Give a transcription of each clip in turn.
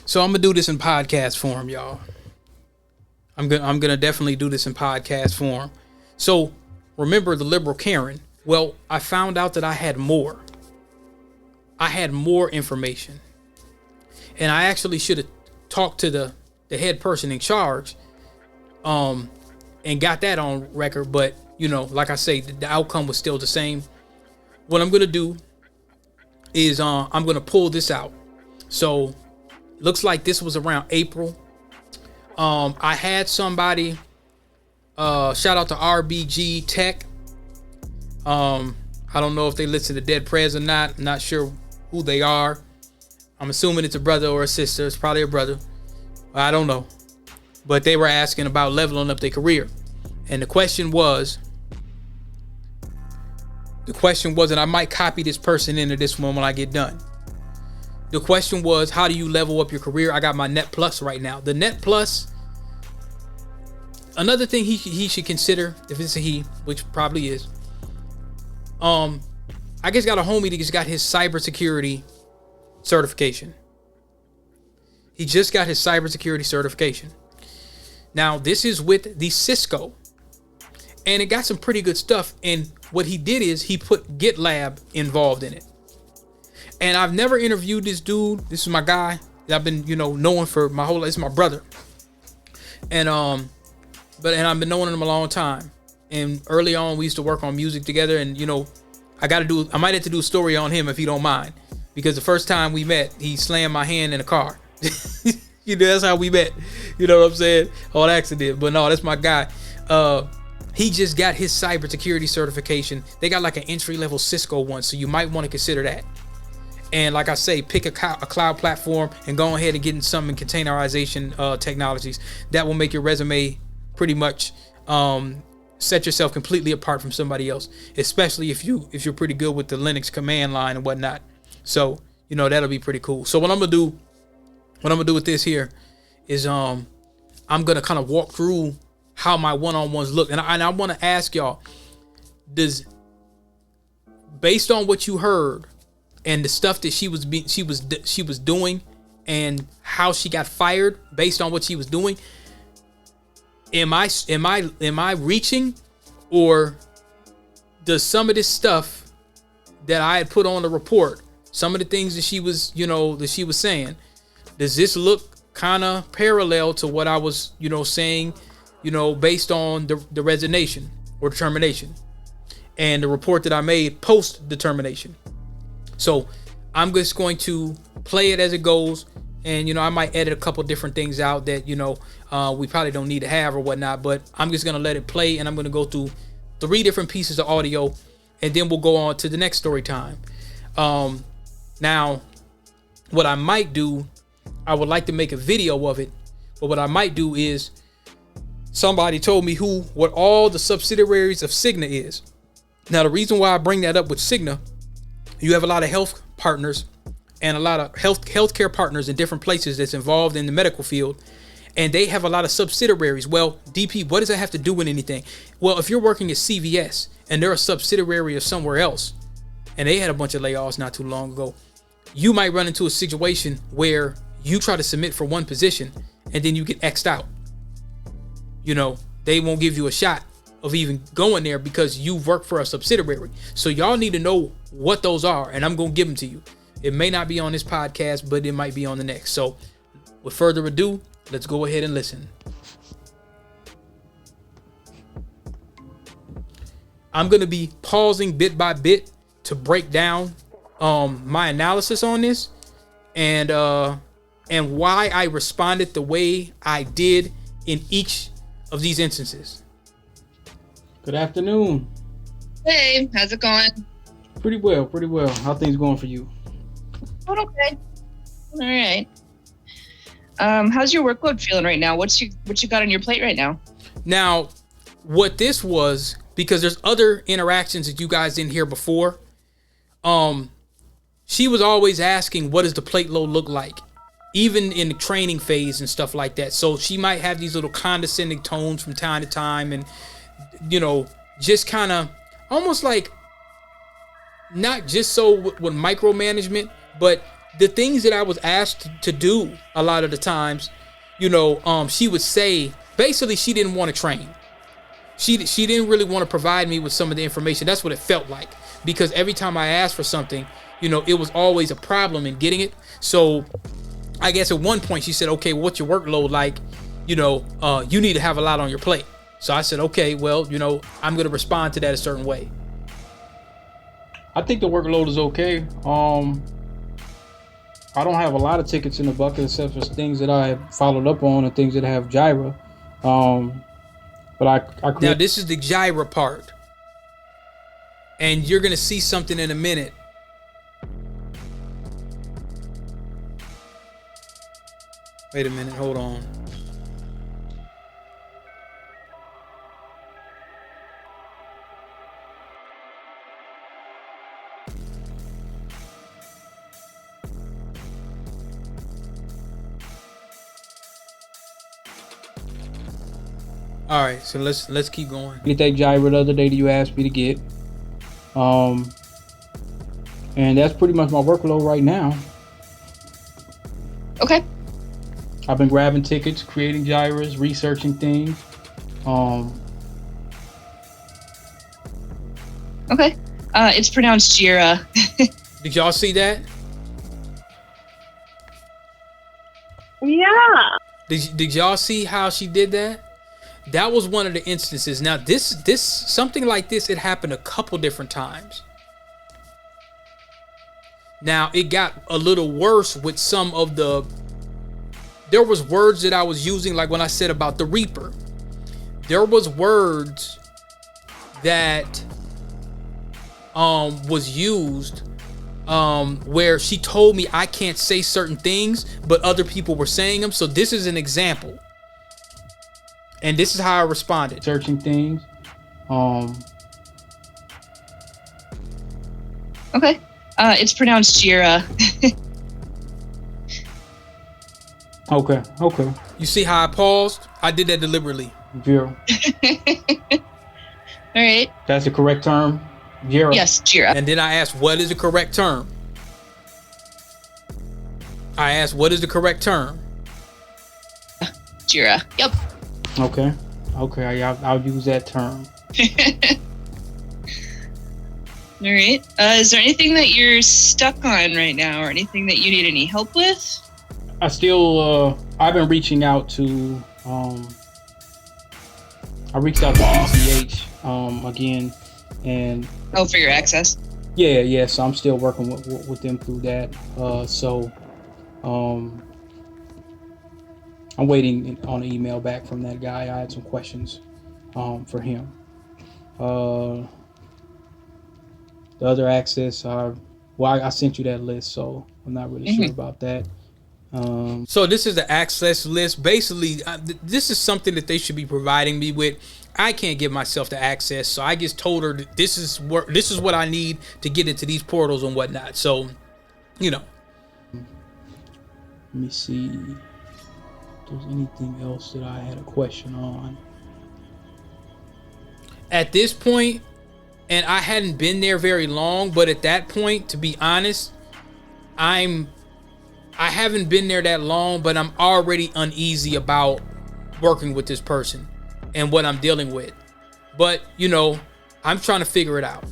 So I'm gonna do this in podcast form, y'all. I'm gonna definitely do this in podcast form. So remember the liberal Karen? Well, I found out that I had more. I had more information, and I actually should have talked to the head person in charge, and got that on record. But you know, like I say, the outcome was still the same. What I'm gonna do is I'm gonna pull this out. So looks like this was around April. I had somebody, shout out to RBG Tech. I don't know if they listen to Dead Prez or not. I'm not sure who they are. I'm assuming it's a brother or a sister. It's probably a brother. I don't know. But they were asking about leveling up their career. And the question was, and I might copy this person into this one when I get done. The question was, how do you level up your career? I got my Net Plus right now. The Net Plus, another thing he should consider, if it's a he, which probably is, I just got a homie that just got his cybersecurity certification. He just got his cybersecurity certification. Now, this is with the Cisco, and it got some pretty good stuff. And what he did is he put GitLab involved in it. And I've never interviewed this dude. This is my guy that I've been, knowing for my whole life. It's my brother. And I've been knowing him a long time. And early on, we used to work on music together. And I might have to do a story on him if you don't mind, because the first time we met, he slammed my hand in a car. That's how we met. You know what I'm saying? On accident. But no, that's my guy. He just got his cybersecurity certification. They got like an entry-level Cisco one, so you might want to consider that. And like I say, pick a cloud platform and go ahead and get in some in containerization technologies. That will make your resume pretty much set yourself completely apart from somebody else, especially if you're pretty good with the Linux command line and whatnot. So that'll be pretty cool. So what I'm gonna do with this here is I'm gonna kind of walk through how my one-on-ones look, and I want to ask y'all, based on what you heard and the stuff that she was doing and how she got fired based on what she was doing, am I reaching, or does some of this stuff that I had put on the report, some of the things that she was saying, does this look kind of parallel to what I was saying, based on the resignation or determination and the report that I made post determination? So I'm just going to play it as it goes, and I might edit a couple different things out that we probably don't need to have or whatnot, but I'm just gonna let it play, and I'm gonna go through 3 different pieces of audio, and then we'll go on to the next story time. Now, what I might do, I would like to make a video of it, but what I might do is, somebody told me what all the subsidiaries of Cigna is. Now, the reason why I bring that up with Cigna, you have a lot of health partners and a lot of healthcare partners in different places that's involved in the medical field, and they have a lot of subsidiaries. Well, DP, what does that have to do with anything? Well, if you're working at CVS and they're a subsidiary of somewhere else, and they had a bunch of layoffs not too long ago, you might run into a situation where you try to submit for one position and then you get X'd out. They won't give you a shot of even going there because you work for a subsidiary. So y'all need to know what those are, and I'm going to give them to you. It may not be on this podcast, but it might be on the next. So with further ado, let's go ahead and listen. I'm going to be pausing bit by bit to break down my analysis on this and why I responded the way I did in each of these instances. Good afternoon. Hey, how's it going? Pretty well. How things going for you? Going okay. All right. How's your workload feeling right now? What you got on your plate right now? Now, what this was, because there's other interactions that you guys didn't hear before. She was always asking, what does the plate load look like? Even in the training phase and stuff like that. So she might have these little condescending tones from time to time, and just kind of almost like, not just so with micromanagement, but the things that I was asked to do a lot of the times, she would say basically she didn't want to train. She didn't really want to provide me with some of the information. That's what it felt like, because every time I asked for something, it was always a problem in getting it. So I guess at one point she said, okay, what's your workload like? You need to have a lot on your plate. So I said, okay, well, I'm going to respond to that a certain way. I think the workload is okay. I don't have a lot of tickets in the bucket except for things that I have followed up on and things that have Jira. But I now this is the Jira part, and you're gonna see something in a minute. Wait a minute, hold on. All right, so let's keep going. Get that Jira the other day that you asked me to get, and that's pretty much my workload right now. Okay. I've been grabbing tickets, creating Jiras, researching things. Okay. It's pronounced Jira. Did y'all see that? Yeah. Did y'all see how she did that? That was one of the instances. Now, this something like this, it happened a couple different times. Now, it got a little worse with some of there was words that I was using, like when I said about the Reaper. There was words that was used where she told me I can't say certain things, but other people were saying them. So this is an example. And this is how I responded. Searching things. Okay. It's pronounced Jira. Okay. You see how I paused? I did that deliberately. Jira. All right. That's the correct term? Jira. Yes, Jira. And then I asked, what is the correct term? Jira. Yep. Okay. I'll use that term. All right. Is there anything that you're stuck on right now, or anything that you need any help with? I've been reaching out to, I reached out to ECH again, and for your access. yeah. So I'm still working with them through that. I'm waiting on an email back from that guy. I had some questions for him. The other access I sent you that list, so I'm not really sure about that. So this is the access list. Basically, this is something that they should be providing me with. I can't give myself the access, so I just told her that this is what I need to get into these portals and whatnot. So, Let me see if there's anything else that I had a question on. At this point, and I hadn't been there very long, but at that point, to be honest, I haven't been there that long, but I'm already uneasy about working with this person and what I'm dealing with. But, I'm trying to figure it out.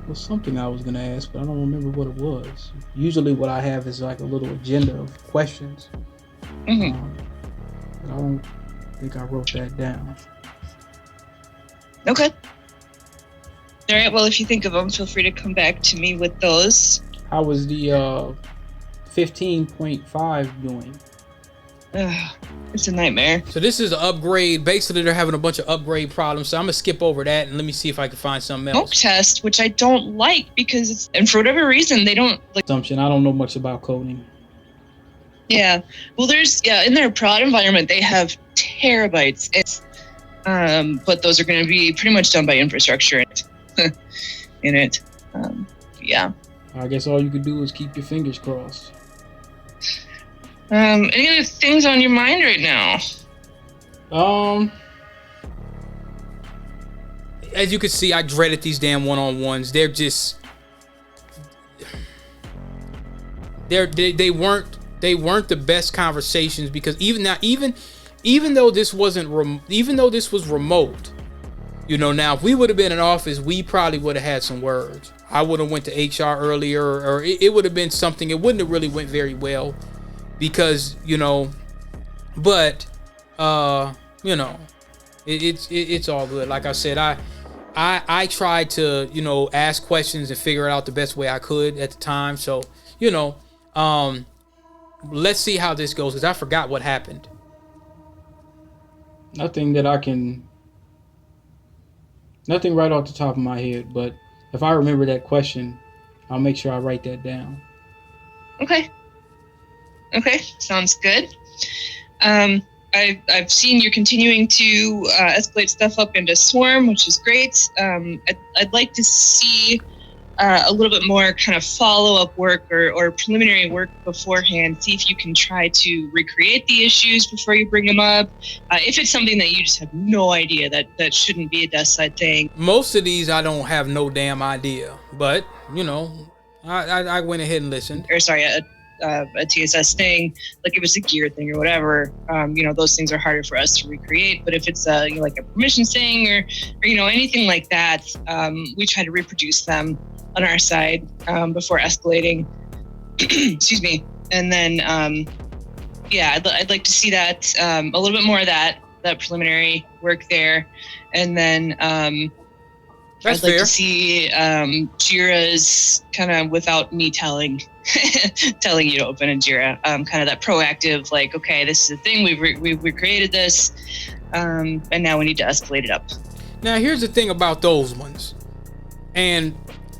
Well, something I was going to ask, but I don't remember what it was. Usually what I have is like a little agenda of questions. But I don't think I wrote that down. Okay. All right. Well, if you think of them, feel free to come back to me with those. How was the 15.5 doing? It's a nightmare. So this is an upgrade. Basically, they're having a bunch of upgrade problems. So I'm going to skip over that and let me see if I can find something else. Smoke test, which I don't like because and for whatever reason, they don't like. Assumption. I don't know much about coding. Yeah. Well, in their prod environment, they have terabytes. But those are going to be pretty much done by infrastructure in it. Yeah. I guess all you could do is keep your fingers crossed. Any other things on your mind right now? As you can see, I dreaded these damn one-on-ones. They're just... they weren't the best conversations, because even though this was remote, now if we would have been in office, we probably would have had some words. I would have went to HR earlier, or it would have been something. It wouldn't have really went very well, because but it's all good. Like I said, I tried to ask questions and figure it out the best way I could at the time. So let's see how this goes, because I forgot what happened. Nothing right off the top of my head, but if I remember that question, I'll make sure I write that down. Okay, sounds good. I've seen you're continuing to escalate stuff up into Swarm, which is great. I'd like to see a little bit more kind of follow-up work or preliminary work beforehand. See if you can try to recreate the issues before you bring them up. If it's something that you just have no idea, that shouldn't be a desk side thing. Most of these I don't have no damn idea, but I went ahead and listened. Or sorry, a TSS thing, like if it's a gear thing or whatever, those things are harder for us to recreate. But if it's like a permissions thing or anything like that, we try to reproduce them on our side before escalating. Excuse me. And then I'd like to see that a little bit more of that preliminary work there. And then That's I'd like fair. to see Jira's kind of without me telling you to open a Jira, kind of that proactive, like, okay, this is the thing, we created this, and now we need to escalate it up. Now here's the thing about those ones, and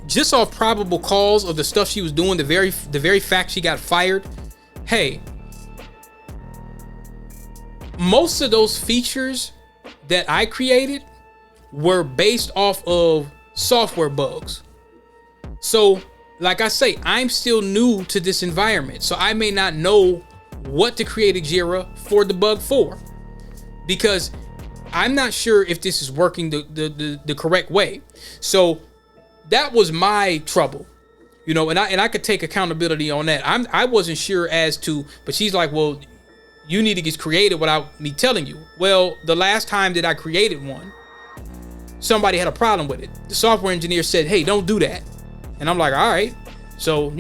just off probable cause of the stuff she was doing, the very fact she got fired, hey, most of those features that I created were based off of software bugs. So like I say, I'm still new to this environment, so I may not know what to create a Jira for the bug for, because I'm not sure if this is working the correct way. So that was my trouble, and I could take accountability on that. I wasn't sure as to, but she's like, well, you need to get creative without me telling you. Well, the last time that I created one, somebody had a problem with it. The software engineer said, hey, don't do that. And I'm like, all right. So,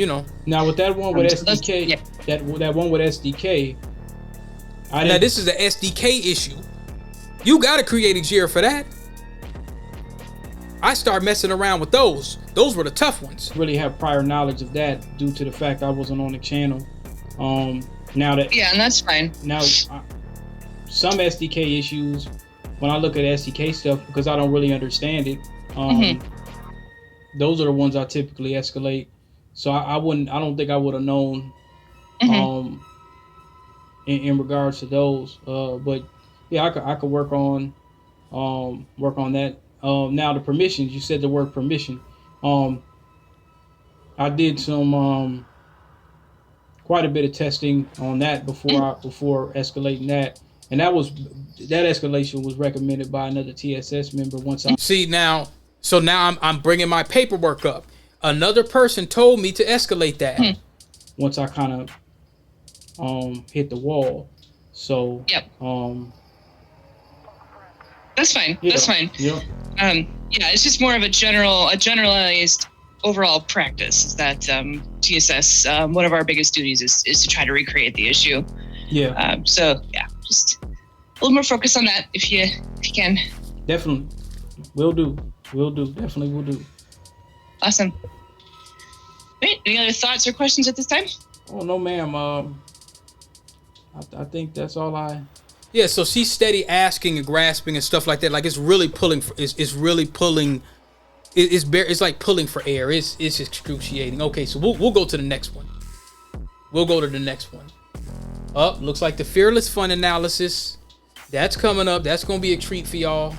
Now with that one with SDK, that one with SDK, now this is an SDK issue. You got to create a Jira for that. I start messing around with those. Those were the tough ones. Really have prior knowledge of that due to the fact I wasn't on the channel. And that's fine. Now, some SDK issues, when I look at SDK stuff, because I don't really understand it, those are the ones I typically escalate. So I don't think I would have known in regards to those. But yeah, I could work on that. Now the permissions, you said the word permission. I did some quite a bit of testing on that before escalating that. And that escalation was recommended by another TSS member once I see now. So now I'm bringing my paperwork up. Another person told me to escalate that. Once I kind of hit the wall. So yep. That's fine. Yeah. That's fine. Yep. It's just more of a generalized overall practice. Is that TSS? One of our biggest duties is to try to recreate the issue. Yeah. Just a little more focus on that if you can. Definitely. Will do. Definitely will do. Awesome. Wait, any other thoughts or questions at this time? Oh no, ma'am. I think that's all I. Yeah. So she's steady asking and grasping and stuff like that. Like it's really pulling. It's really pulling. It's like pulling for air. It's excruciating. Okay, so we'll go to the next one. Looks like the Fearless Fun analysis. That's coming up. That's gonna be a treat for y'all.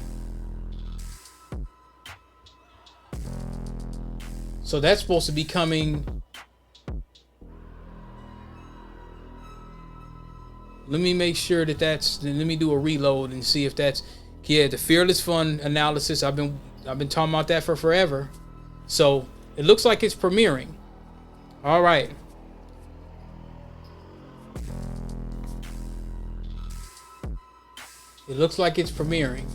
So that's supposed to be coming. Let me make sure let me do a reload and see if that's, the Fearless Fun analysis. I've been talking about that for forever. So it looks like it's premiering. All right. It looks like it's premiering.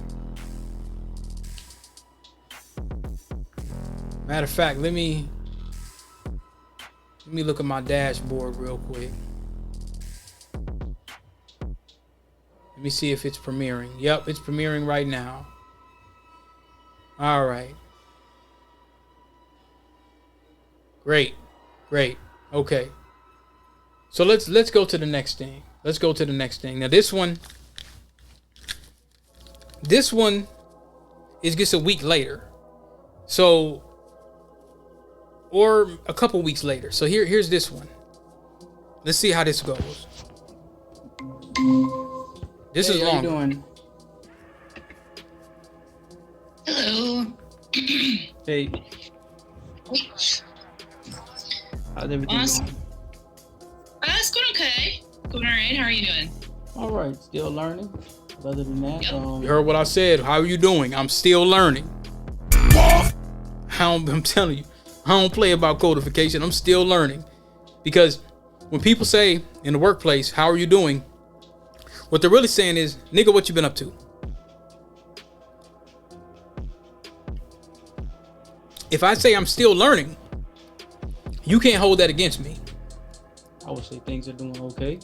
Matter of fact, let me look at my dashboard real quick. Let me see if it's premiering. Yep, it's premiering right now. All right. Great. Okay. So let's go to the next thing. Now this one is just a week later. So, or a couple weeks later. So here's this one. Let's see how this goes. This is long. How you doing? Hello. Hey. How's everything Awesome. going? It's going okay. Going all right. How are you doing? All right, still learning. Other than that, Yep. You heard what I said. How are you doing? I'm still learning. I'm telling you, I don't play about codification. I'm still learning. Because when people say in the workplace, how are you doing? What they're really saying is, nigga, what you been up to? If I say I'm still learning, you can't hold that against me. I would say things are doing okay.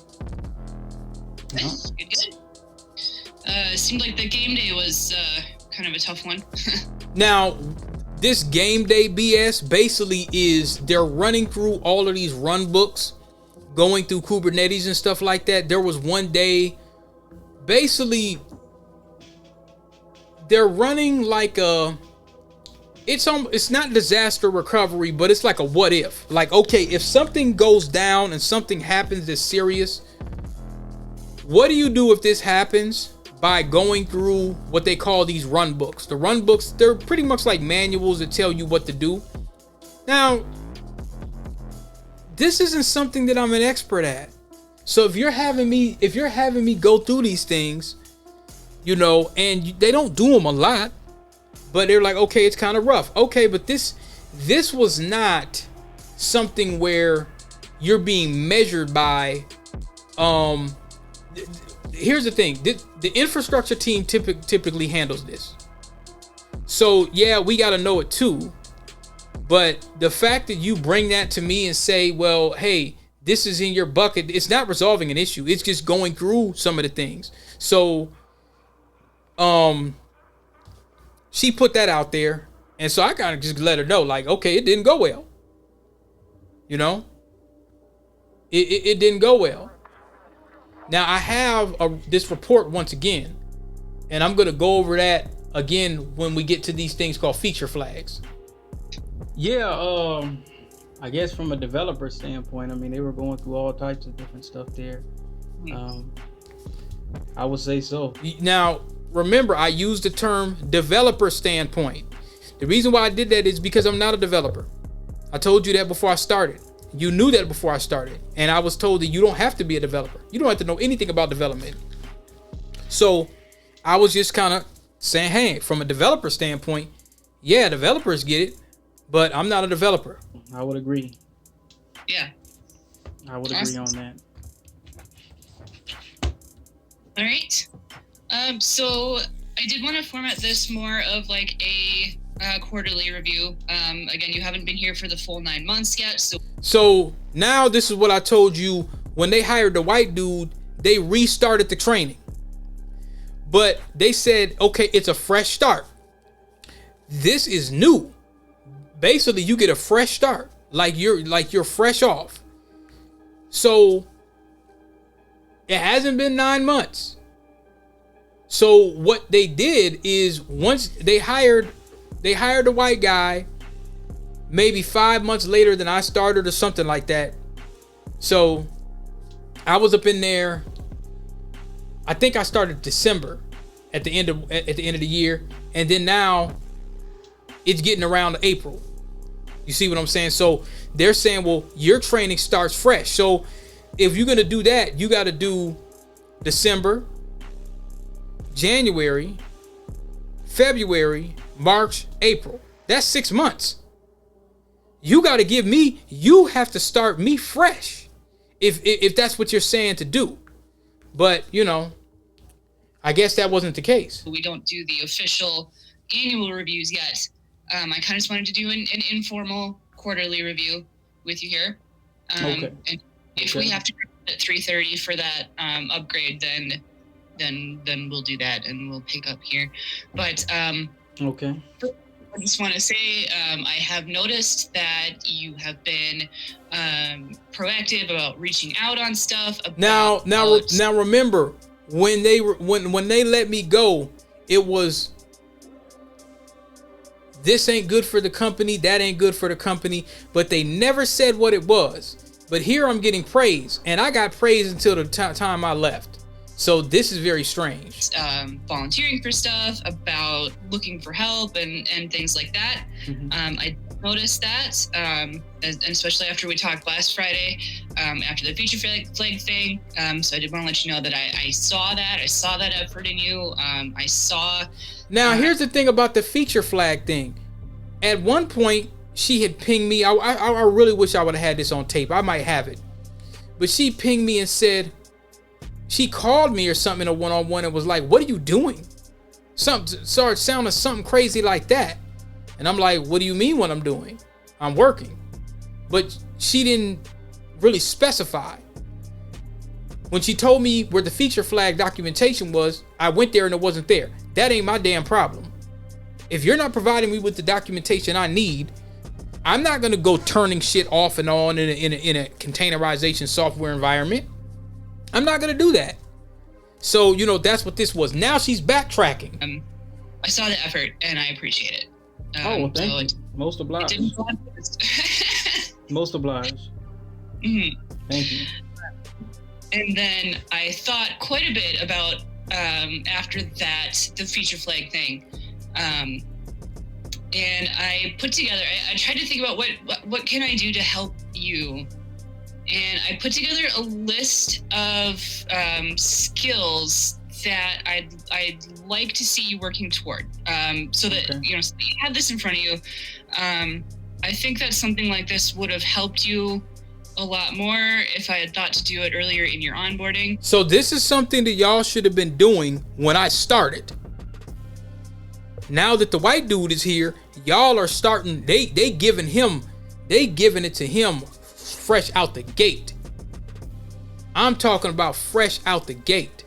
Nice. Good. Seemed like the game day was kind of a tough one. Now, this game day BS basically is they're running through all of these run books, going through Kubernetes and stuff like that. There was one day, basically, they're running like a, it's not disaster recovery, but it's like a what if. Like, okay, if something goes down and something happens that's serious, what do you do if this happens? By going through what they call these run books. The run books, they're pretty much like manuals that tell you what to do. Now, this isn't something that I'm an expert at. So if you're having me go through these things, you know, and they don't do them a lot, but they're like, okay, it's kind of rough. Okay, but this was not something where you're being measured by, here's the thing. The infrastructure team typically handles this. So yeah, we got to know it too. But the fact that you bring that to me and say, well, hey, this is in your bucket, it's not resolving an issue. It's just going through some of the things. So, she put that out there. And so I kind of just let her know, like, okay, it didn't go well. You know, it didn't go well. Now I have this report once again, and I'm going to go over that again when we get to these things called feature flags. Yeah, I guess from a developer standpoint, I mean, they were going through all types of different stuff there. I would say so. Now, remember, I used the term developer standpoint. The reason why I did that is because I'm not a developer. I told you that before I started. You knew that before I started. And I was told that you don't have to be a developer. You don't have to know anything about development. So I was just kind of saying, hey, from a developer standpoint, yeah, developers get it, but I'm not a developer. I would agree. Yeah. I would agree on that. All right. So I did want to format this more of like a quarterly review. Again, you haven't been here for the full 9 months yet. So now this is what I told you. When they hired the white dude, they restarted the training. But they said, okay, it's a fresh start. This is new. Basically, you get a fresh start. Like you're fresh off. So it hasn't been 9 months. So what they did is once they hired the white guy, maybe 5 months later than I started or something like that. So I was up in there. I think I started December at the end of the year, and then now it's getting around April. You see what I'm saying? So they're saying, well, your training starts fresh. So if you're gonna do that, you got to do December, January, February, March, April. That's 6 months. You got to you have to start me fresh if that's what you're saying to do. But, you know, I guess that wasn't the case. We don't do the official annual reviews yet. I kind of just wanted to do an informal quarterly review with you here. Okay. And if we have to at 3:30 for that upgrade, then we'll do that and we'll pick up here. But okay. I just want to say I have noticed that you have been proactive about reaching out on stuff. Now remember, when they let me go, it was, this ain't good for the company, that ain't good for the company, but they never said what it was. But here I'm getting praise, and I got praise until the time I left. So this is very strange. Volunteering for stuff, about looking for help and things like that. I noticed that, and especially after we talked last Friday, after the feature flag thing. So I did want to let you know that I saw that. I saw that effort in you. I saw. Now, here's the thing about the feature flag thing. At one point, she had pinged me. I really wish I would have had this on tape. I might have it. But she pinged me and said, she called me or something in a one-on-one and was like, what are you doing? Started sounding something crazy like that. And I'm like, what do you mean what I'm doing? I'm working. But she didn't really specify. When she told me where the feature flag documentation was, I went there and it wasn't there. That ain't my damn problem. If you're not providing me with the documentation I need, I'm not gonna go turning shit off and on in a containerization software environment. I'm not gonna do that. So, that's what this was. Now she's backtracking. I saw the effort and I appreciate it. Well, thank you. Most obliged. Most obliged. Mm-hmm. Thank you. And then I thought quite a bit about, after that, the feature flag thing. And I put together, I tried to think about what can I do to help you. And I put together a list of skills that I'd like to see you working toward. So that, so you have this in front of you. I think that something like this would have helped you a lot more if I had thought to do it earlier in your onboarding. So this is something that y'all should have been doing when I started. Now that the white dude is here, y'all are starting, they giving it to him fresh out the gate. I'm talking about fresh out the gate.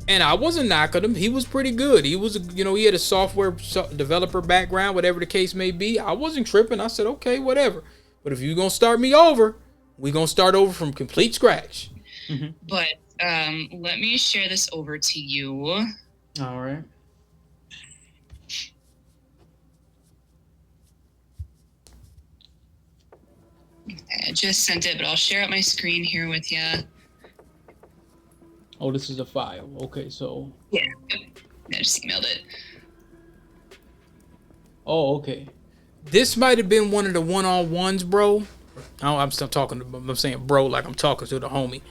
And I wasn't knocking him. He was pretty good. He was, he had a software developer background, whatever the case may be. I wasn't tripping. I said, okay, whatever. But if you're going to start me over, we're going to start over from complete scratch. Mm-hmm. But let me share this over to you. All right. I just sent it, but I'll share out my screen here with you. Oh, this is a file. Okay, so. Yeah, I just emailed it. Oh, okay. This might have been one of the one-on-ones, bro. I'm still talking. I'm saying bro like I'm talking to the homie.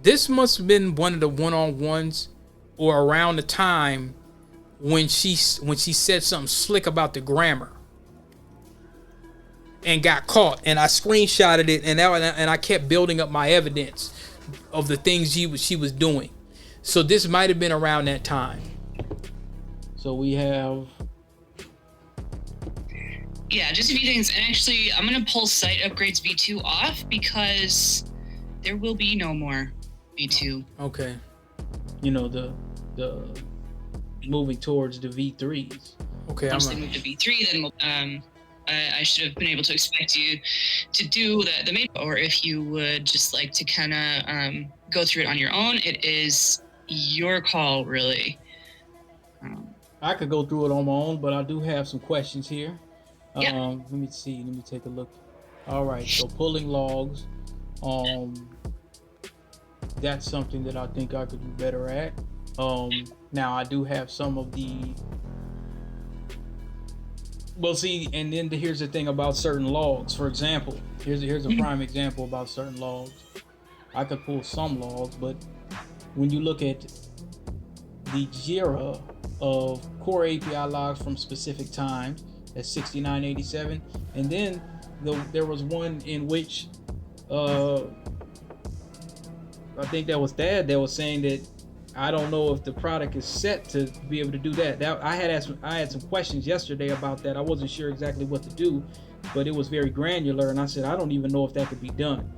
This must have been one of the one-on-ones, or around the time when she said something slick about the grammar and got caught, and I screenshotted it, and I kept building up my evidence of the things she was doing. So this might have been around that time. So we have. Yeah, just a few things. And actually, I'm going to pull site upgrades V2 off because there will be no more V2. Okay. The moving towards the V3s. Okay. Once they move to V3, then I should have been able to expect you to do the main, or if you would just like to kind of go through it on your own, it is your call, really. I could go through it on my own, but I do have some questions here. Yeah. Let me see. Let me take a look. All right. So pulling logs. That's something that I think I could do better at. Now I do have some of the. Well, see, and then here's the thing about certain logs. For example, here's a prime example about certain logs. I could pull some logs, but when you look at the JIRA of core API logs from specific times, at 6987, and then there was one in which I think that was Thad that was saying that I don't know if the product is set to be able to do that. I had some questions yesterday about that. I wasn't sure exactly what to do, but it was very granular, and I said I don't even know if that could be done.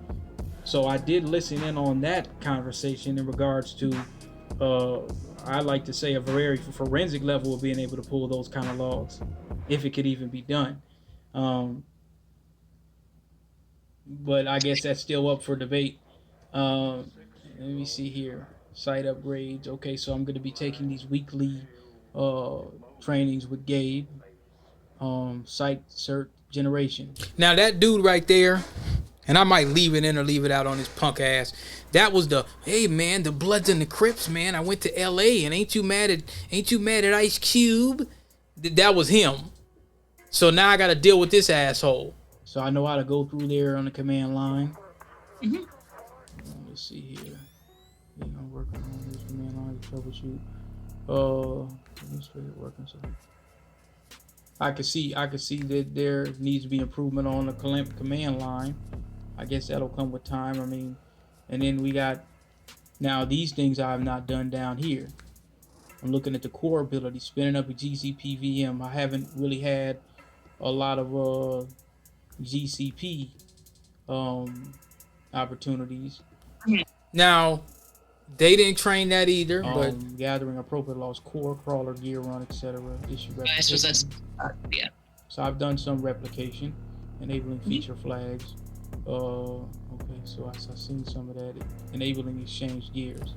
So I did listen in on that conversation in regards to, I like to say, a very forensic level of being able to pull those kind of logs, if it could even be done. But I guess that's still up for debate. Let me see here. Site upgrades. Okay, so I'm going to be taking these weekly trainings with Gabe. Site cert generation. Now that dude right there, and I might leave it in or leave it out on his punk ass. That was the, hey man, the Bloods and the Crips, man. I went to L.A. and ain't you mad at Ice Cube? That was him. So now I got to deal with this asshole. So I know how to go through there on the command line. Mm-hmm. Let's see here. I'm working on this command line to troubleshoot. Working. So I could see that there needs to be improvement on the command line. I guess that'll come with time. I mean, and then we got now these things I have not done down here. I'm looking at the core ability, spinning up a GCP VM. I haven't really had a lot of GCP opportunities. Now, they didn't train that either, but gathering appropriate logs, core, crawler, gear run, etc. Issue replication. Yeah. So I've done some replication, enabling feature flags. Okay, so I've seen some of that, enabling exchange gears.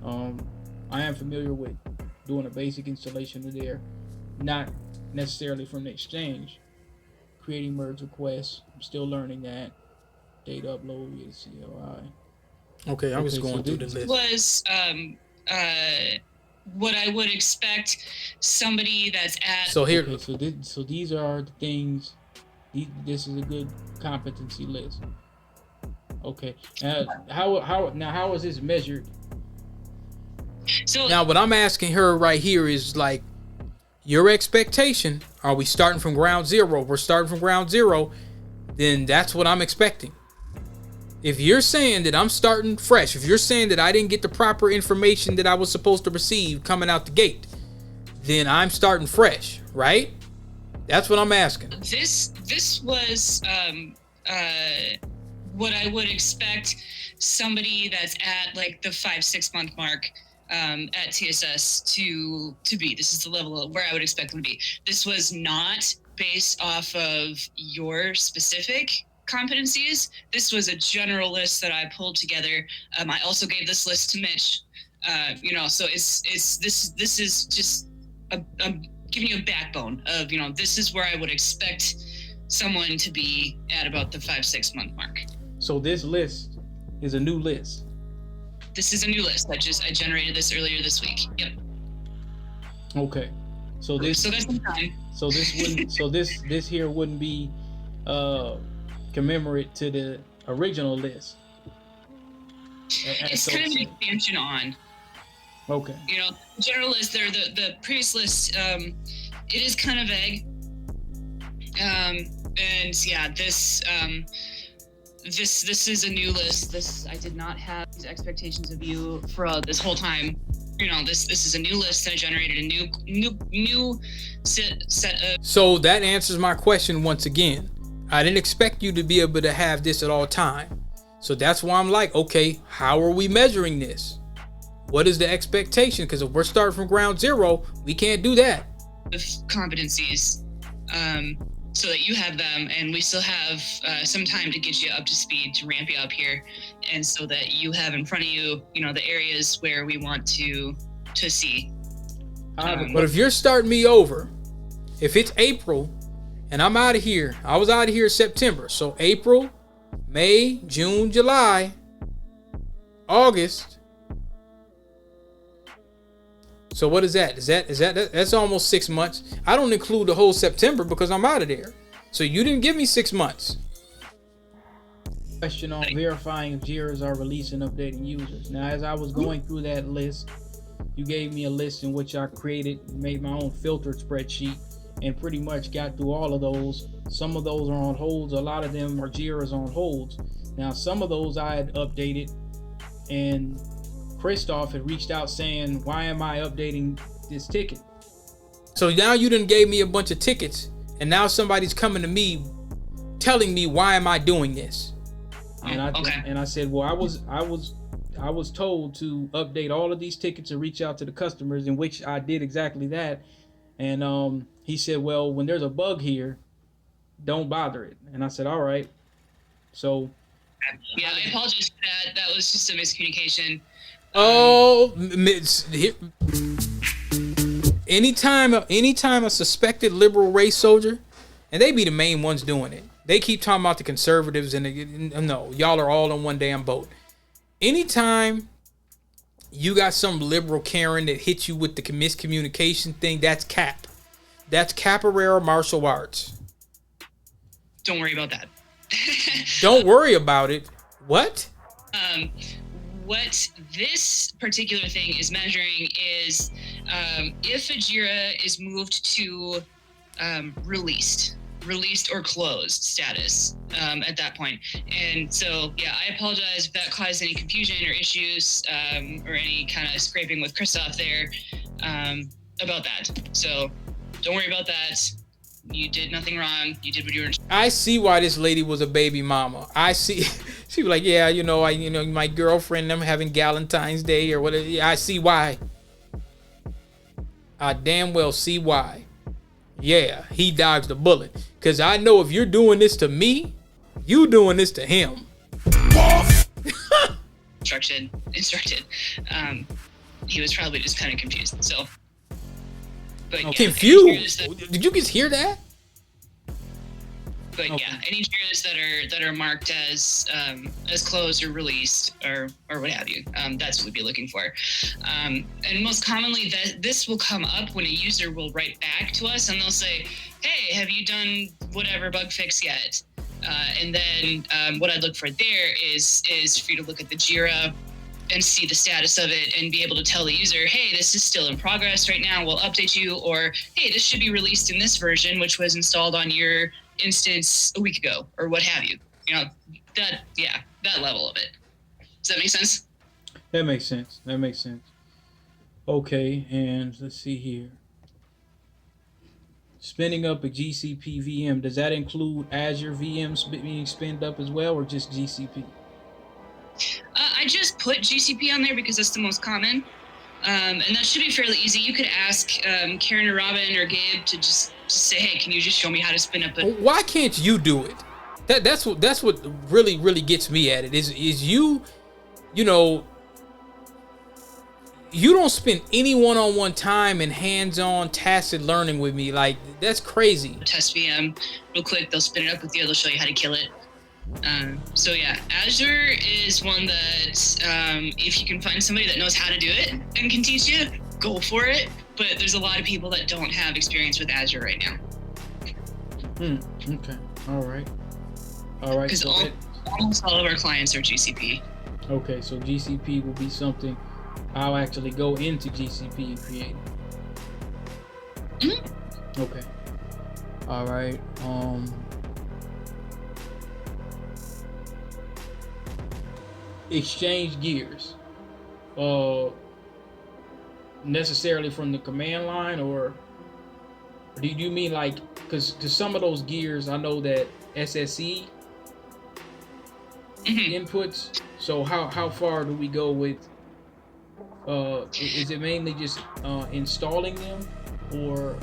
I am familiar with doing a basic installation of there, not necessarily from the exchange. Creating merge requests, I'm still learning that. Data upload via the CLI. Okay, I'm just going through the list. Was what I would expect somebody that's at. So here. Okay, so these are the things. This is a good competency list. Okay, how is this measured? So now what I'm asking her right here is like, your expectation. Are we starting from ground zero? We're starting from ground zero. Then that's what I'm expecting. If you're saying that I'm starting fresh, if you're saying that I didn't get the proper information that I was supposed to receive coming out the gate, then I'm starting fresh, right? That's what I'm asking. This was what I would expect somebody that's at like the 5-6 month mark at TSS to be. This is the level where I would expect them to be. This was not based off of your specific competencies. This was a general list that I pulled together. I also gave this list to Mitch. So this is just I'm giving you a backbone of this is where I would expect someone to be at about the 5-6 month mark. So this list is a new list. This is a new list. I generated this earlier this week. Yep. Okay. So this. So there's some time. So this wouldn't. So this here wouldn't be commemorate to the original list. It's kind of an expansion on. Okay. General list. There, the previous list. It is kind of vague. And yeah, this is a new list. This I did not have these expectations of you for this whole time. This is a new list. I generated a new set of. So that answers my question once again. I didn't expect you to be able to have this at all time. So that's why I'm like, okay, how are we measuring this? What is the expectation? Because if we're starting from ground zero, we can't do that. Competencies, so that you have them, and we still have some time to get you up to speed, to ramp you up here, and so that you have in front of you, the areas where we want to see. But if you're starting me over, if it's April, and I'm out of here, I was out of here in September, so April, May, June, July, August. So what is that? That's almost 6 months. I don't include the whole September because I'm out of there. So you didn't give me 6 months. Question on verifying if JIRAs are releasing and updating users. Now, as I was going through that list, you gave me a list in which I made my own filtered spreadsheet, and pretty much got through all of those. Some of those are on holds. A lot of them are JIRAs on holds. Now, some of those I had updated and Christoph had reached out saying, why am I updating this ticket? So now you done gave me a bunch of tickets, and now somebody's coming to me telling me why am I doing this? And I said, well, I was told to update all of these tickets and reach out to the customers, in which I did exactly that. And he said, well, when there's a bug here, don't bother it. And I said, all right. So yeah, I apologize for that. That was just a miscommunication. Anytime a suspected liberal race soldier, and they be the main ones doing it. They keep talking about the conservatives, and no, y'all are all on one damn boat. Anytime you got some liberal Karen that hits you with the miscommunication thing, that's cap. That's capoeira martial arts. Don't worry about that. Don't worry about it. What? What this particular thing is measuring is if a JIRA is moved to released or closed status at that point. And so, yeah, I apologize if that caused any confusion or issues or any kind of scraping with Christoph there about that. So don't worry about that. You did nothing wrong. You did what you were. I see why this lady was a baby mama. I see. She was like, yeah, my girlfriend, them having Galentine's Day or whatever. Yeah, I see why. I damn well see why. Yeah, he dodged the bullet. Because I know if you're doing this to me, you doing this to him. Instructed. He was probably just kind of confused. So. But yeah, confused? Did you just hear that? But okay. Yeah, any JIRAs that are marked as closed or released or what have you, that's what we'd be looking for. And most commonly, this will come up when a user will write back to us and they'll say, "Hey, have you done whatever bug fix yet?" And then what I'd look for there is for you to look at the JIRA and see the status of it and be able to tell the user, hey, this is still in progress right now, we'll update you, or hey, this should be released in this version, which was installed on your instance a week ago, or what have you. You know, that level of it. Does that make sense? That makes sense. Okay, and let's see here. Spinning up a GCP VM, does that include Azure VMs being spinned up as well, or just GCP? I just put GCP on there because that's the most common, and that should be fairly easy. You could ask Karen or Robin or Gabe to just say, "Hey, can you just show me how to spin up a?" Why can't you do it? That's what really gets me at it. Is you know, you don't spend any one-on-one time and hands-on tacit learning with me. Like, that's crazy. Test VM real quick. They'll spin it up with you. They'll show you how to kill it. So yeah, Azure is one that if you can find somebody that knows how to do it and can teach you, go for it. But there's a lot of people that don't have experience with Azure right now. Okay. All right. Because so almost all of our clients are GCP. Okay, so GCP will be something I'll actually go into GCP and create. Mm-hmm. Okay. All right. Exchange gears. Necessarily from the command line, or do you mean like, because some of those gears I know that SSE inputs. So how far do we go with? Is it mainly just installing them, or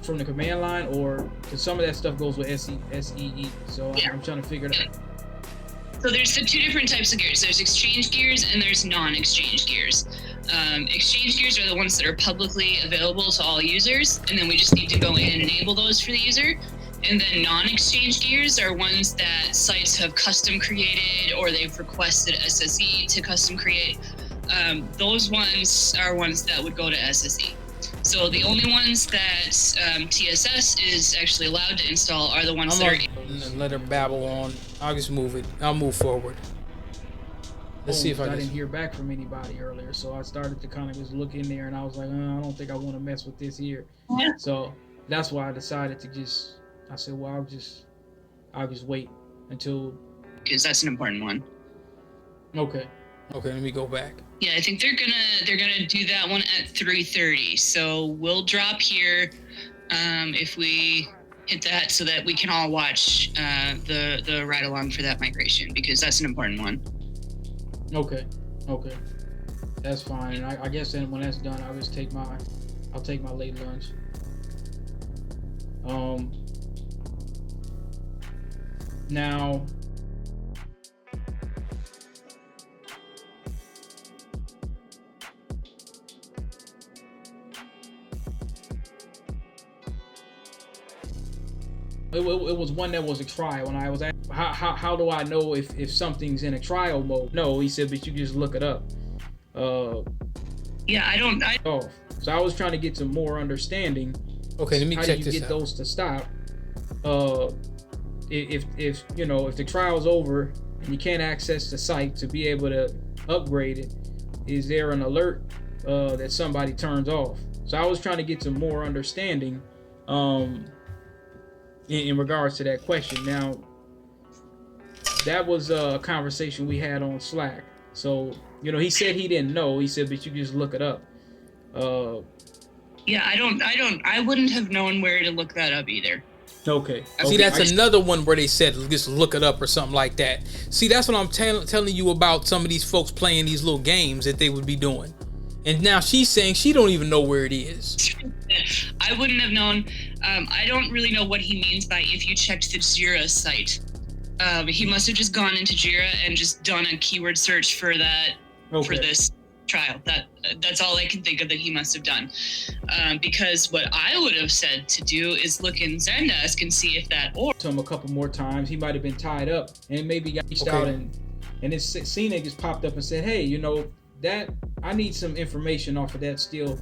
from the command line, or because some of that stuff goes with SEE? So yeah. I'm trying to figure it out. So there's the two different types of gears. There's exchange gears and there's non-exchange gears. Exchange gears are the ones that are publicly available to all users, and then we just need to go in and enable those for the user. And then non-exchange gears are ones that sites have custom created, or they've requested SSE to custom create. Those ones are ones that would go to SSE. So the only ones that TSS is actually allowed to install are the ones that are... Let her babble on. I'll just move it. I'll move forward. Let's see if I didn't hear back from anybody earlier, so I started to kind of just look in there, and I was like, I don't think I want to mess with this here. Yeah. So that's why I decided to I said, well, I'll just wait until... Because that's an important one. Okay. Okay, let me go back. Yeah, I think they're gonna do that one at 3:30. So we'll drop here if we hit that, so that we can all watch the ride along for that migration, because that's an important one. Okay, that's fine. And I guess then when that's done, I'll take my late lunch. Now, it was one that was a trial, and I was asked, how do I know if something's in a trial mode? No, he said, but you just look it up. Yeah, I don't. So I was trying to get some more understanding. Okay, let me check this out. How do you get those to stop? If you know, if the trial's over and you can't access the site to be able to upgrade it, is there an alert that somebody turns off? So I was trying to get some more understanding in regards to that question. Now, that was a conversation we had on Slack. So, you know, he said he didn't know. He said, but you just look it up. Yeah, I wouldn't have known where to look that up either. Okay. See, that's another one where they said just look it up or something like that. See, that's what I'm telling you about some of these folks playing these little games that they would be doing. And now she's saying she don't even know where it is. I wouldn't have known. I don't really know what he means by if you checked the Jira site. He must have just gone into Jira and just done a keyword search for that, for this trial. That's all I can think of that he must have done. Because what I would have said to do is look in Zendesk and see if that or to him a couple more times. He might have been tied up and maybe got reached out, and this CNA just popped up and said, hey, you know, that I need some information off of that still.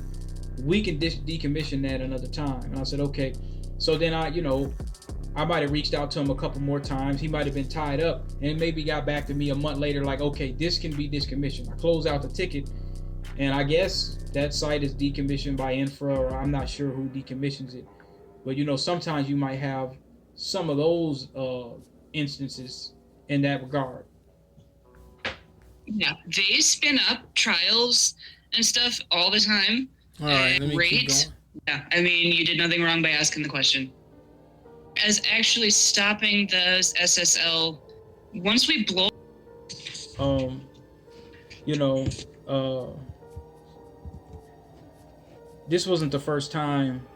We can decommission that another time. And I said, okay. So then I might have reached out to him a couple more times. He might have been tied up and maybe got back to me a month later like, okay, this can be decommissioned. I closed out the ticket, and I guess that site is decommissioned by Infra, or I'm not sure who decommissions it. But, you know, sometimes you might have some of those instances in that regard. Yeah, they spin up trials and stuff all the time. All right, let me keep going. Yeah, I mean, you did nothing wrong by asking the question. As actually stopping those SSL, once we blow. This wasn't the first time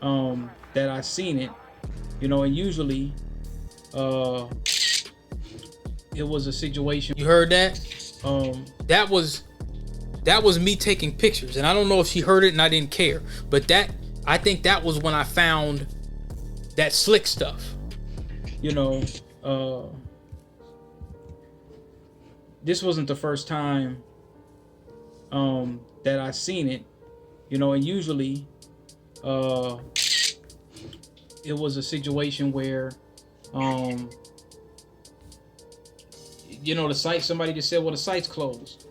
that I seen it, you know, and usually it was a situation. You heard that? That was me taking pictures, and I don't know if she heard it and I didn't care, but I think that was when I found that slick stuff. You know, this wasn't the first time that I seen it, you know, and usually it was a situation where you know, the site, somebody just said, well, the site's closed.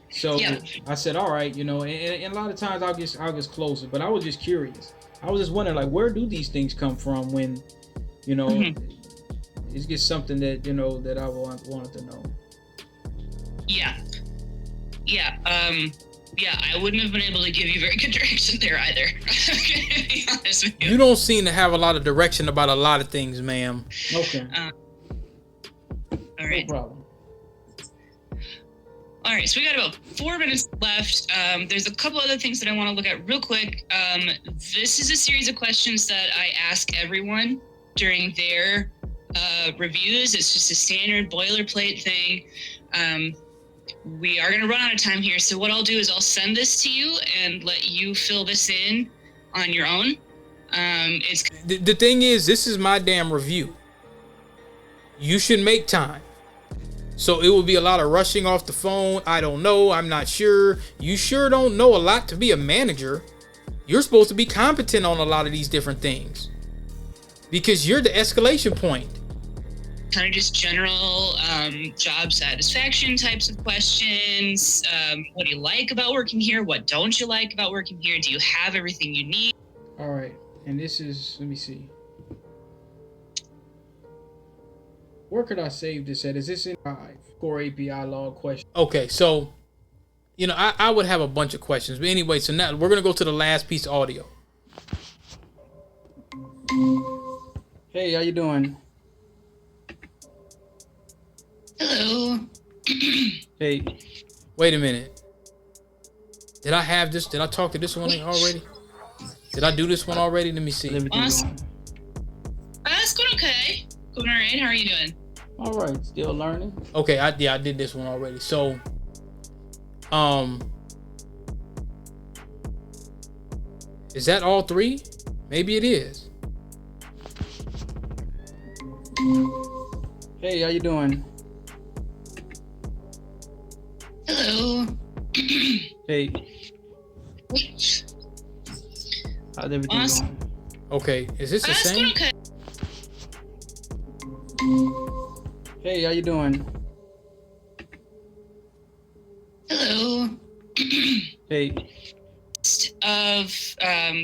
So I said, all right, you know, and a lot of times I'll just close it, but I was just curious. I was just wondering, like, where do these things come from when, you know, it's just something that, you know, that I wanted to know. Yeah, I wouldn't have been able to give you very good direction there either. To be honest with you. You don't seem to have a lot of direction about a lot of things, ma'am. Okay. All right. No problem. All right, so we got about 4 minutes left. There's a couple other things that I want to look at real quick. This is a series of questions that I ask everyone during their reviews. It's just a standard boilerplate thing. We are going to run out of time here, so what I'll do is I'll send this to you and let you fill this in on your own. The thing is, this is my damn review. You should make time. So it will be a lot of rushing off the phone. I don't know. I'm not sure. You sure don't know a lot to be a manager. You're supposed to be competent on a lot of these different things because you're the escalation point. Kind of just general job satisfaction types of questions. What do you like about working here? What don't you like about working here? Do you have everything you need? All right. And this is, let me see. Where could I save this at? Is this in core API log question? Okay, so I would have a bunch of questions, but anyway, so now we're gonna go to the last piece of audio. Hey, how you doing? Hello. Hey. Wait a minute. Did I have this? Did I talk to this one already? Did I do this one already? Let me see. Awesome. That's going okay. Going all right. How are you doing? All right. Still learning. Okay. I did this one already. So, is that all three? Maybe it is. Hey, how you doing? Hello. Hey. How's everything Awesome. going? Okay. Is this the That's same? going okay. Hey, how you doing? Hello. Hey. Of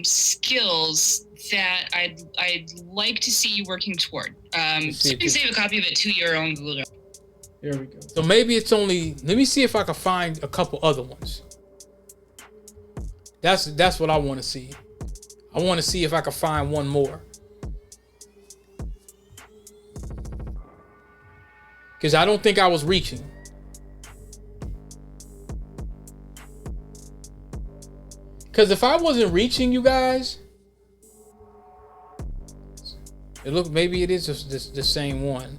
skills that I'd like to see you working toward. So you can save a copy of it to your own Google Drive. Here we go. So maybe it's only. Let me see if I can find a couple other ones. That's what I want to see. I want to see if I can find one more. Because I don't think I was reaching. Because if I wasn't reaching, you guys, maybe it is just the same one.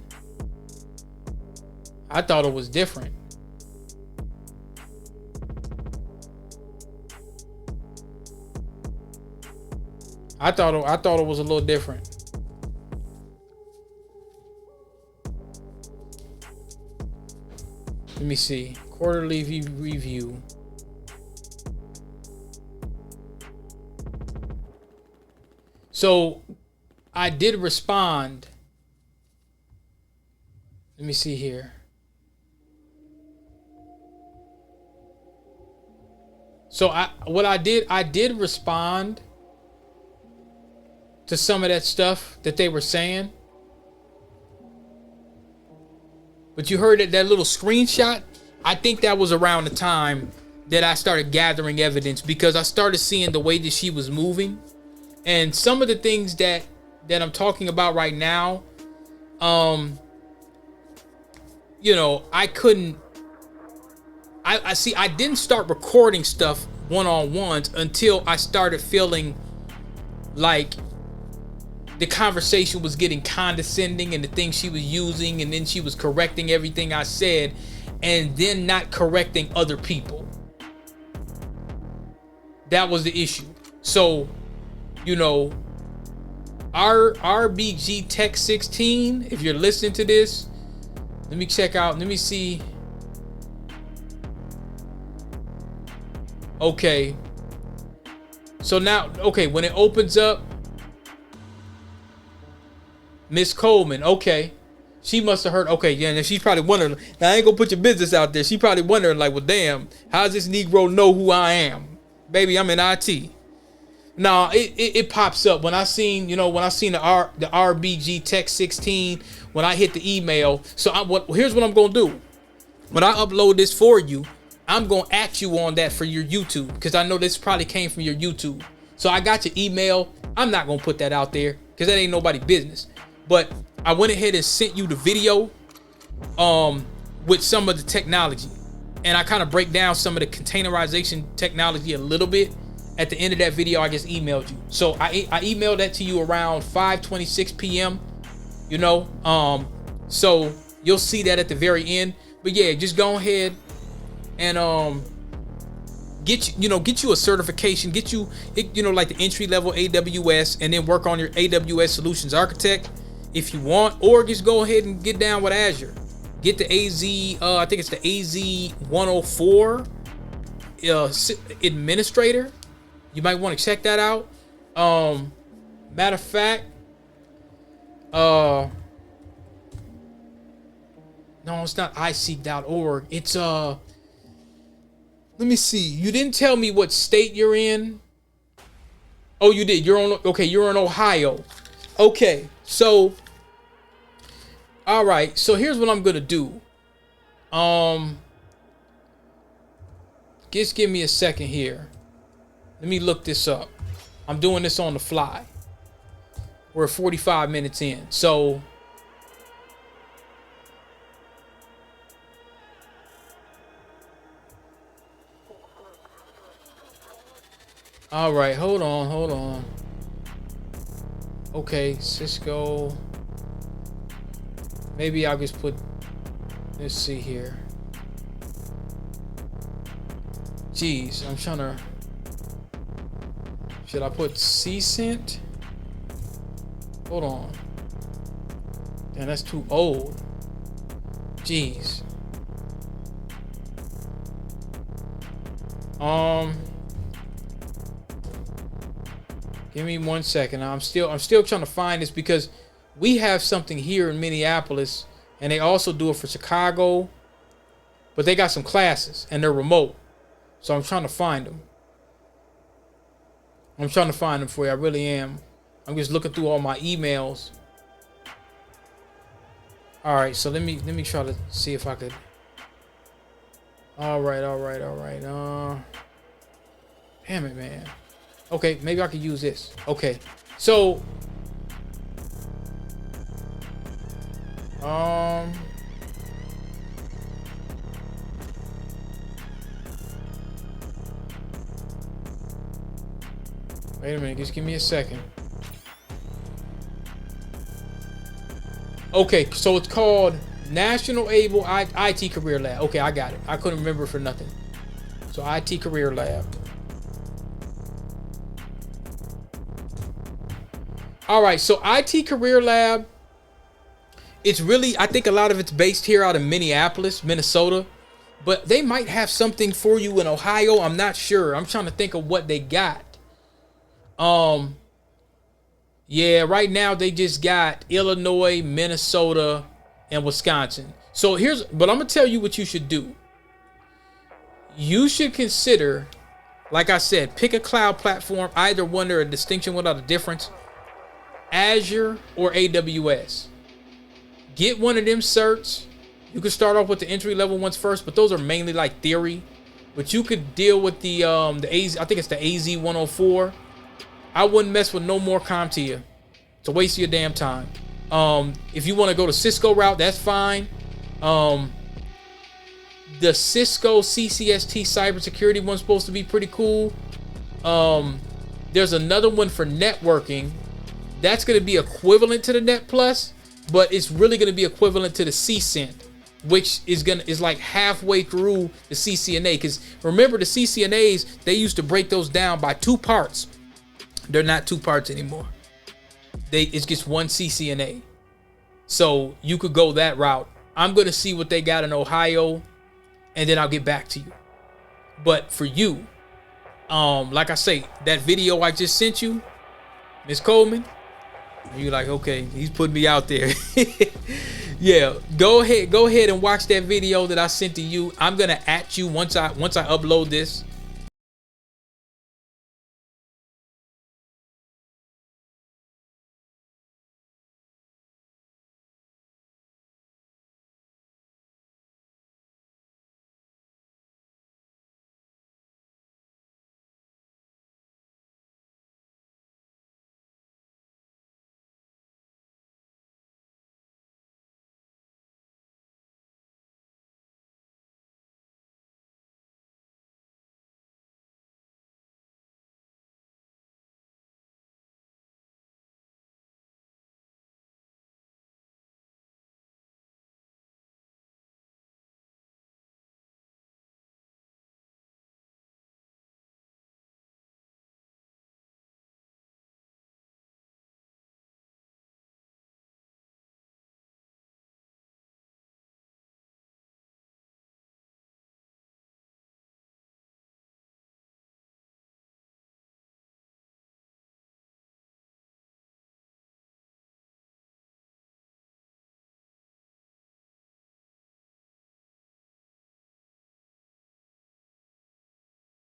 I thought it was different. I thought it was a little different. Let me see. Quarterly review. So I did respond. Let me see here. So I did respond to some of that stuff that they were saying. But you heard that little screenshot? I think that was around the time that I started gathering evidence, because I started seeing the way that she was moving. And some of the things that I'm talking about right now, I couldn't. I see. I didn't start recording stuff one-on-ones until I started feeling like the conversation was getting condescending, and the things she was using, and then she was correcting everything I said, and then not correcting other people. That was the issue. So, our RBG Tech16, if you're listening to this, let me see. Okay. So now, when it opens up, Miss Coleman, okay. She must have heard, okay, yeah, and she's probably wondering, now I ain't gonna put your business out there. She probably wondering, like, well, damn, how's this Negro know who I am? Baby, I'm in IT. Now, it pops up when I seen the RBG Tech16, when I hit the email. So here's what I'm gonna do. When I upload this for you, I'm gonna at you on that for your YouTube, because I know this probably came from your YouTube. So I got your email. I'm not gonna put that out there because that ain't nobody's business. But I went ahead and sent you the video with some of the technology, and I kind of break down some of the containerization technology a little bit. At the end of that video, I just emailed you. So I emailed that to you around 5:26 p.m. So you'll see that at the very end. But yeah, just go ahead and get you a certification, get you like the entry level AWS, and then work on your AWS solutions architect if you want, or just go ahead and get down with Azure. Get the I think it's the AZ 104 administrator. You might want to check that out. Matter of fact, no, it's not iseek.org. It's let me see. You didn't tell me what state you're in. Oh, you did. You're in Ohio. Okay. So All right, so here's what I'm gonna do. Just give me a second here. Let me look this up. I'm doing this on the fly. We're 45 minutes in, so all right, hold on. Okay, Cisco. Maybe I'll just put, let's see here. Jeez, I'm trying to, should I put CCENT? Hold on. Damn, that's too old. Jeez. Give me 1 second. I'm still trying to find this because we have something here in Minneapolis, and they also do it for Chicago, but they got some classes and they're remote. So I'm trying to find them. I'm trying to find them for you. I really am. I'm just looking through all my emails. All right, so let me try to see if I could. All right. Damn it, man. Okay, maybe I could use this. Okay, so wait a minute, just give me a second. Okay, so it's called National Able IT Career Lab. Okay, I got it. I couldn't remember for nothing. So IT Career Lab. All right, so IT Career Lab, it's really, I think a lot of it's based here out of Minneapolis, Minnesota, but they might have something for you in Ohio. I'm not sure. I'm trying to think of what they got. Yeah, right now they just got Illinois, Minnesota, and Wisconsin. So but I'm gonna tell you what you should do. You should consider, like I said, pick a cloud platform, either one or a distinction without a difference. Azure or AWS. Get one of them certs. You can start off with the entry level ones first, but those are mainly like theory. But you could deal with the AZ, I think it's the AZ104. I wouldn't mess with no more CompTIA. It's a waste of your damn time. If you want to go the Cisco route, that's fine. The Cisco CCST cybersecurity one's supposed to be pretty cool. There's another one for networking. That's going to be equivalent to the Net Plus, but it's really going to be equivalent to the CCENT, which is like halfway through the CCNA. Because remember, the CCNAs, they used to break those down by 2 parts. They're not 2 parts anymore. It's just one CCNA. So you could go that route. I'm going to see what they got in Ohio, and then I'll get back to you. But for you, like I say, that video I just sent you, Miss Coleman, you're like, okay, he's putting me out there. Yeah, go ahead and watch that video that I sent to you. I'm gonna at you once I upload this.